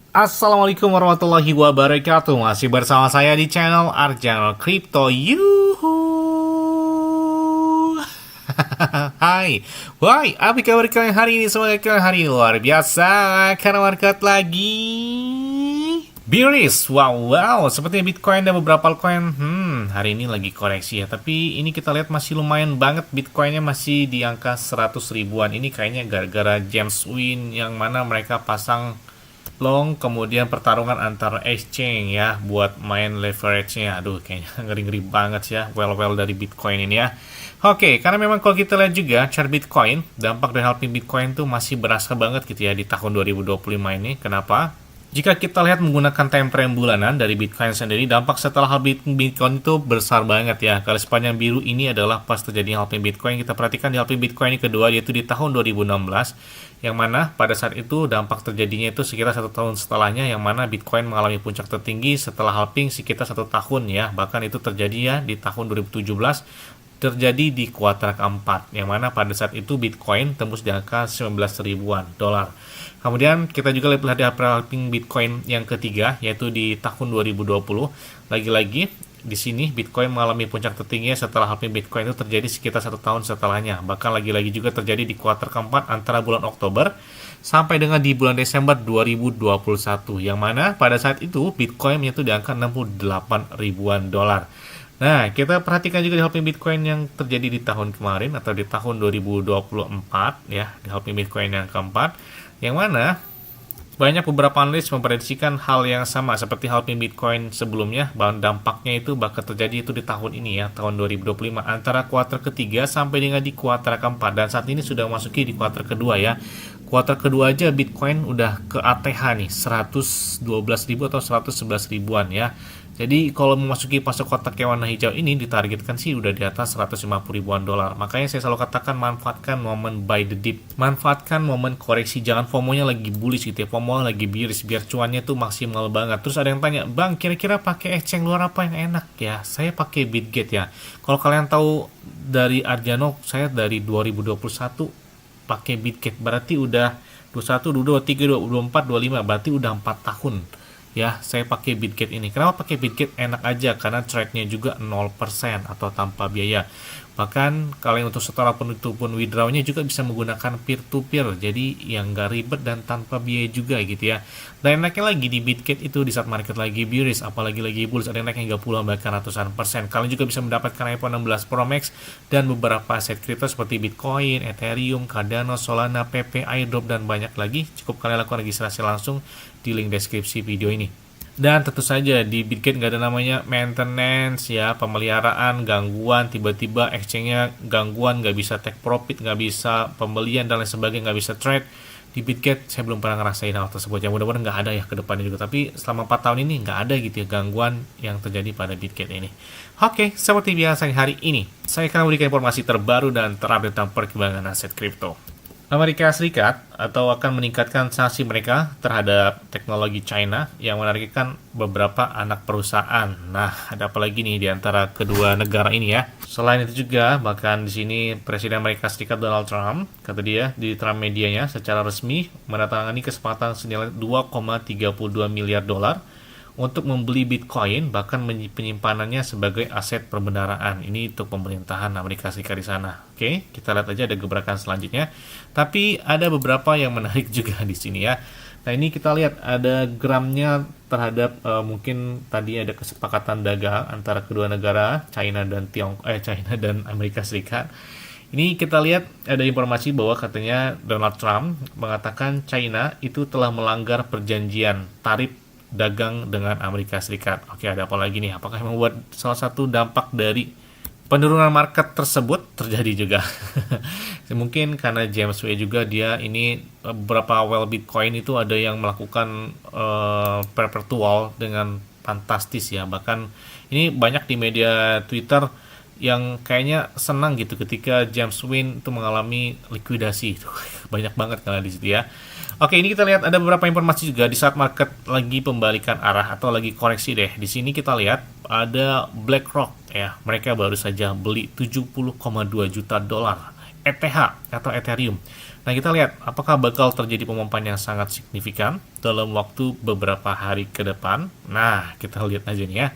Assalamualaikum warahmatullahi wabarakatuh. Masih bersama saya di channel Arjano Crypto. Yuhu. Hai. Why? Apa kabar kalian hari ini? Semoga kalian hari ini luar biasa karena market lagi bearish. Wow. Sepertinya Bitcoin dan beberapa altcoin hari ini lagi koreksi ya. Tapi ini kita lihat masih lumayan banget. Bitcoinnya masih di angka 100 ribuan. Ini kayaknya gara-gara James Wynn yang mana mereka pasang long, kemudian pertarungan antara exchange ya buat main leverage-nya. Aduh, kayaknya ngeri-ngeri banget ya well dari Bitcoin ini ya. Oke, karena memang kalau kita lihat juga chart Bitcoin, dampak dari halving Bitcoin tuh masih berasa banget gitu ya di tahun 2025 ini. Kenapa? Jika kita lihat menggunakan time frame bulanan dari Bitcoin sendiri, dampak setelah halving Bitcoin itu besar banget ya. Kalau sepanjang biru ini adalah pas terjadi halving Bitcoin. Kita perhatikan di halving Bitcoin yang kedua, yaitu di tahun 2016. Yang mana pada saat itu dampak terjadinya itu sekitar 1 tahun setelahnya, yang mana Bitcoin mengalami puncak tertinggi setelah halving sekitar 1 tahun ya. Bahkan itu terjadi ya di tahun 2017, terjadi di kuartal keempat, yang mana pada saat itu Bitcoin tembus di angka 19 ribuan dolar. Kemudian kita juga lihat di halving Bitcoin yang ketiga, yaitu di tahun 2020. Lagi-lagi di sini Bitcoin mengalami puncak tertinggi setelah halving Bitcoin itu terjadi sekitar 1 tahun setelahnya. Bahkan lagi-lagi juga terjadi di kuartal keempat antara bulan Oktober sampai dengan di bulan Desember 2021, yang mana pada saat itu Bitcoin menyentuh di angka 68 ribuan dolar. Nah, kita perhatikan juga di halving Bitcoin yang terjadi di tahun kemarin atau di tahun 2024 ya, di halving Bitcoin yang keempat, yang mana banyak beberapa analis memprediksikan hal yang sama seperti halving Bitcoin sebelumnya, bahwa dampaknya itu bakal terjadi itu di tahun ini ya, tahun 2025, antara kuartal ketiga sampai dengan di kuartal keempat, dan saat ini sudah masuki di kuartal kedua ya. Kuartal kedua aja Bitcoin udah ke ATH nih 112.000 atau 111 ribuan ya. Jadi kalau memasuki fase kotak yang warna hijau ini ditargetkan sih udah di atas 150 ribuan dolar. Makanya saya selalu katakan manfaatkan momen buy the dip. Manfaatkan momen koreksi, jangan FOMO-nya lagi bullish gitu ya. FOMO lagi bearish biar cuannya tuh maksimal banget. Terus ada yang tanya, "Bang, kira-kira pakai exchange luar apa yang enak ya?" Saya pakai Bitget ya. Kalau kalian tahu dari Arjano, saya dari 2021 pakai Bitget. Berarti udah 21, 22, 23, 24, 25, berarti udah 4 tahun. Ya, saya pakai Bitget ini. Kenapa pakai Bitget? Enak aja karena trade-nya juga 0% atau tanpa biaya. Bahkan kalian untuk setor pun withdraw-nya juga bisa menggunakan peer-to-peer. Jadi yang nggak ribet dan tanpa biaya juga gitu ya. Dan enaknya lagi di Bitget itu di saat market lagi bearish, apalagi lagi bullish, ada yang naik hingga puluhan bahkan ratusan persen. Kalian juga bisa mendapatkan iPhone 16 Pro Max dan beberapa aset kripto seperti Bitcoin, Ethereum, Cardano, Solana, PP, airdrop, dan banyak lagi. Cukup kalian lakukan registrasi langsung di link deskripsi video ini. Dan tentu saja di Bitget nggak ada namanya maintenance ya, pemeliharaan, gangguan, tiba-tiba exchange-nya gangguan, nggak bisa take profit, nggak bisa pembelian dan lain sebagainya, nggak bisa trade. Di Bitget saya belum pernah ngerasain hal tersebut, ya mudah-mudahan nggak ada ya ke depannya juga, tapi selama 4 tahun ini nggak ada gitu ya gangguan yang terjadi pada Bitget ini. Oke, seperti biasa hari ini saya akan memberikan informasi terbaru dan terupdate tentang perkembangan aset kripto. Amerika Serikat atau akan meningkatkan sanksi mereka terhadap teknologi China yang menargetkan beberapa anak perusahaan. Nah, ada apa lagi nih di antara kedua negara ini ya? Selain itu juga, bahkan di sini Presiden Amerika Serikat Donald Trump, kata dia di Trump medianya secara resmi menandatangani kesepakatan senilai 2,32 miliar dolar untuk membeli Bitcoin, bahkan penyimpanannya sebagai aset perbendaharaan. Ini untuk pemerintahan Amerika Serikat di sana. Oke, kita lihat aja ada gebrakan selanjutnya. Tapi ada beberapa yang menarik juga di sini ya. Nah, ini kita lihat ada gramnya terhadap mungkin tadi ada kesepakatan dagang antara kedua negara, China dan Amerika Serikat. Ini kita lihat ada informasi bahwa katanya Donald Trump mengatakan China itu telah melanggar perjanjian tarif dagang dengan Amerika Serikat. Oke, ada apa lagi nih? Apakah membuat salah satu dampak dari penurunan market tersebut terjadi juga? Mungkin karena James Wade juga dia ini beberapa well Bitcoin itu ada yang melakukan perpetual dengan fantastis ya. Bahkan ini banyak di media Twitter yang kayaknya senang gitu ketika James Wynn itu mengalami likuidasi. Banyak banget kalau di situ ya. Oke, ini kita lihat ada beberapa informasi juga di saat market lagi pembalikan arah atau lagi koreksi deh. Di sini kita lihat ada BlackRock ya. Mereka baru saja beli 70,2 juta dolar ETH atau Ethereum. Nah, kita lihat apakah bakal terjadi pemompaan yang sangat signifikan dalam waktu beberapa hari ke depan. Nah, kita lihat aja nih ya.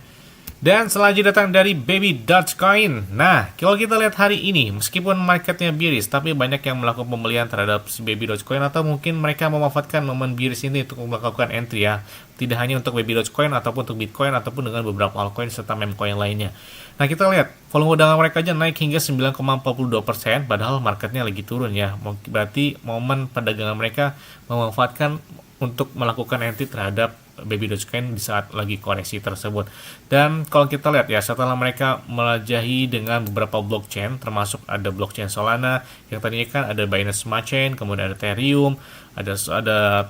Dan selanjutnya datang dari Baby Dogecoin. Nah, kalau kita lihat hari ini, meskipun marketnya bearish, tapi banyak yang melakukan pembelian terhadap si Baby Dogecoin, atau mungkin mereka memanfaatkan momen bearish ini untuk melakukan entry ya. Tidak hanya untuk Baby Dogecoin, ataupun untuk Bitcoin, ataupun dengan beberapa altcoin serta meme-coin lainnya. Nah, kita lihat volume dagang mereka aja naik hingga 9,42%, padahal marketnya lagi turun ya. Berarti momen perdagangan mereka memanfaatkan untuk melakukan entry terhadap Baby Dogecoin di saat lagi koreksi tersebut. Dan kalau kita lihat ya, setelah mereka melajahi dengan beberapa blockchain, termasuk ada blockchain Solana, yang tadinya kan ada Binance Smart Chain, kemudian ada Ethereum, ada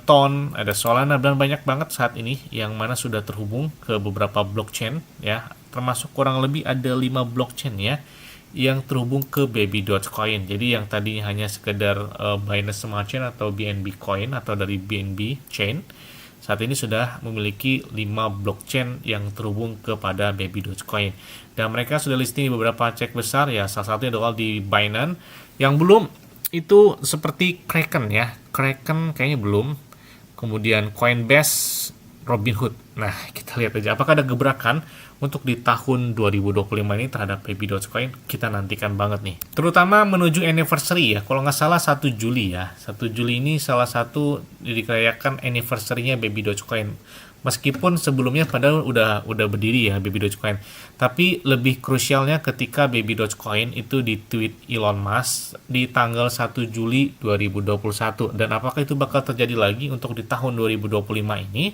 Ton, ada Solana, dan banyak banget saat ini yang mana sudah terhubung ke beberapa blockchain ya, termasuk kurang lebih ada 5 blockchain ya yang terhubung ke Baby Dogecoin. Jadi yang tadinya hanya sekedar Binance Smart Chain atau BNB Coin atau dari BNB Chain, saat ini sudah memiliki 5 blockchain yang terhubung kepada Baby Dogecoin. Dan mereka sudah listing di beberapa cek besar ya, salah satunya adalah di Binance. Yang belum itu seperti Kraken ya. Kraken kayaknya belum. Kemudian Coinbase, Robinhood. Nah, kita lihat aja apakah ada gebrakan untuk di tahun 2025 ini terhadap Baby Dogecoin. Kita nantikan banget nih. Terutama menuju anniversary ya. Kalau nggak salah 1 Juli ya. 1 Juli ini salah satu dirayakan anniversary-nya Baby Dogecoin. Meskipun sebelumnya padahal udah berdiri ya Baby Dogecoin. Tapi lebih krusialnya ketika Baby Dogecoin itu di tweet Elon Musk di tanggal 1 Juli 2021. Dan apakah itu bakal terjadi lagi untuk di tahun 2025 ini?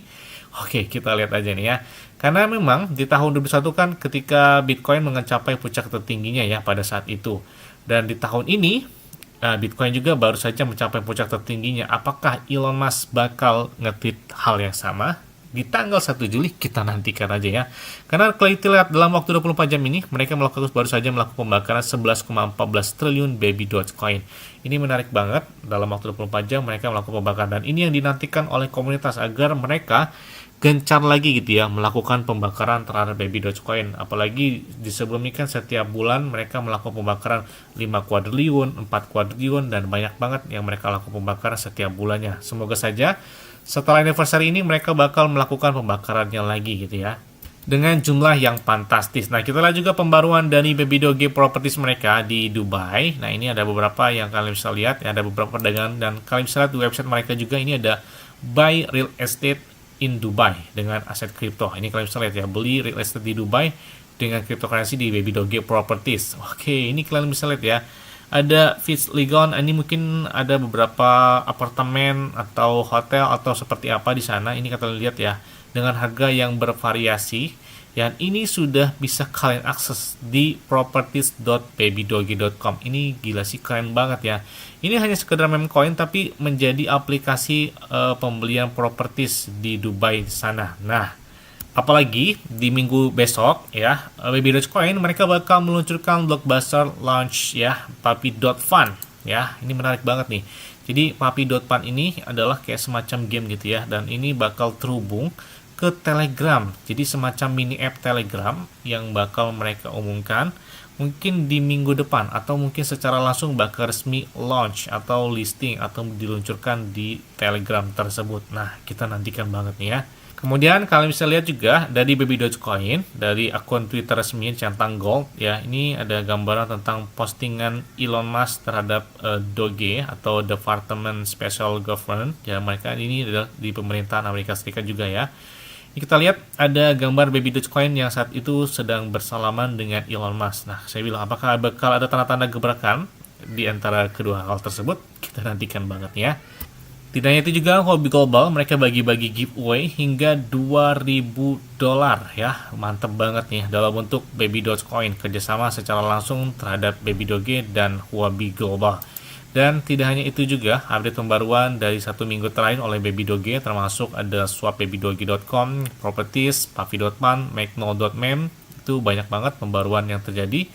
Oke, kita lihat aja nih ya. Karena memang di tahun 2021 kan ketika Bitcoin mencapai puncak tertingginya ya pada saat itu. Dan di tahun ini, Bitcoin juga baru saja mencapai puncak tertingginya. Apakah Elon Musk bakal nge-tweet hal yang sama? Di tanggal 1 Juli kita nantikan aja ya. Karena kalau kita lihat dalam waktu 24 jam ini, mereka baru saja melakukan pembakaran 11,14 triliun Baby Dogecoin. Ini menarik banget, dalam waktu 24 jam mereka melakukan pembakaran. Dan ini yang dinantikan oleh komunitas agar mereka gencar lagi gitu ya melakukan pembakaran terhadap Baby Dogecoin. Apalagi di sebelumnya kan setiap bulan mereka melakukan pembakaran 5 kuadriliun, 4 kuadriliun, dan banyak banget yang mereka lakukan pembakaran setiap bulannya. Semoga saja setelah anniversary ini mereka bakal melakukan pembakarannya lagi gitu ya, dengan jumlah yang fantastis. Nah, kita lihat juga pembaruan dari Baby Doge Properties mereka di Dubai. Nah, ini ada beberapa yang kalian bisa lihat, ada beberapa perdagangan, dan kalian bisa lihat di website mereka juga ini ada buy real estate in Dubai dengan aset kripto. Ini kalian bisa lihat ya, beli real estate di Dubai dengan cryptocurrency di Baby Doge Properties. Oke, ini kalian bisa lihat ya. Ada Fitz Ligon, ini mungkin ada beberapa apartemen atau hotel atau seperti apa di sana. Ini kalian lihat ya, dengan harga yang bervariasi. Dan ini sudah bisa kalian akses di properties.babydoge.com. Ini gila sih, keren banget ya. Ini hanya sekedar meme coin tapi menjadi aplikasi pembelian properties di Dubai sana. Nah, apalagi di minggu besok ya, Baby Dogecoin mereka bakal meluncurkan blockbuster launch ya, Puppy.fun ya. Ini menarik banget nih. Jadi Puppy.fun ini adalah kayak semacam game gitu ya, dan ini bakal terhubung ke Telegram. Jadi semacam mini app Telegram yang bakal mereka umumkan mungkin di minggu depan, atau mungkin secara langsung bakal resmi launch atau listing atau diluncurkan di Telegram tersebut. Nah, kita nantikan banget nih ya. Kemudian kalian bisa lihat juga dari Baby Dogecoin, dari akun Twitter resmi Centang Gold ya. Ini ada gambaran tentang postingan Elon Musk terhadap Doge atau Department Special Government ya. Mereka ini adalah di pemerintahan Amerika Serikat juga ya. Ini kita lihat ada gambar Baby Dogecoin yang saat itu sedang bersalaman dengan Elon Musk. Nah, saya bilang apakah bakal ada tanda-tanda gebrakan di antara kedua hal tersebut? Kita nantikan banget ya. Tidak hanya itu juga, Huobi Global mereka bagi-bagi giveaway hingga $2.000 ya. Mantep banget nih dalam bentuk Baby Dogecoin, kerjasama secara langsung terhadap Baby Doge dan Huobi Global. Dan tidak hanya itu juga, update pembaruan dari 1 minggu terakhir oleh Baby Doge termasuk ada swapbabydoge.com, properties, puppy.fun, makeno.meme. Itu banyak banget pembaruan yang terjadi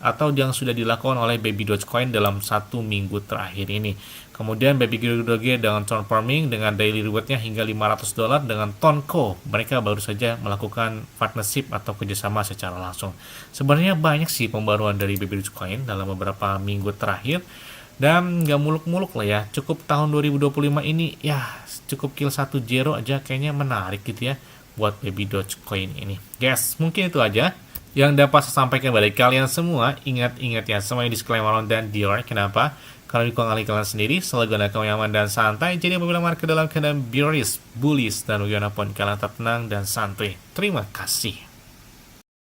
atau yang sudah dilakukan oleh Baby Dogecoin dalam 1 minggu terakhir ini. Kemudian Baby Doge dengan Ton Farming dengan daily rewardnya hingga $500 dengan Tonko. Mereka baru saja melakukan partnership atau kerjasama secara langsung. Sebenarnya banyak sih pembaruan dari Baby Dogecoin dalam beberapa minggu terakhir. Dan nggak muluk-muluk lah ya, cukup tahun 2025 ini ya cukup kill 1-0 aja kayaknya menarik gitu ya buat Baby Dogecoin ini. Guys, mungkin itu aja yang dapat saya sampaikan pada kalian semua. Ingat-ingat ya, semuanya disclaimer dan dior. Kenapa? Kalau dikuang kalian sendiri, selalu gunakan yang aman dan santai. Jadi apabila market dalam keadaan bearish, bullish, dan bagaimanapun kalian tetap tenang dan santai. Terima kasih.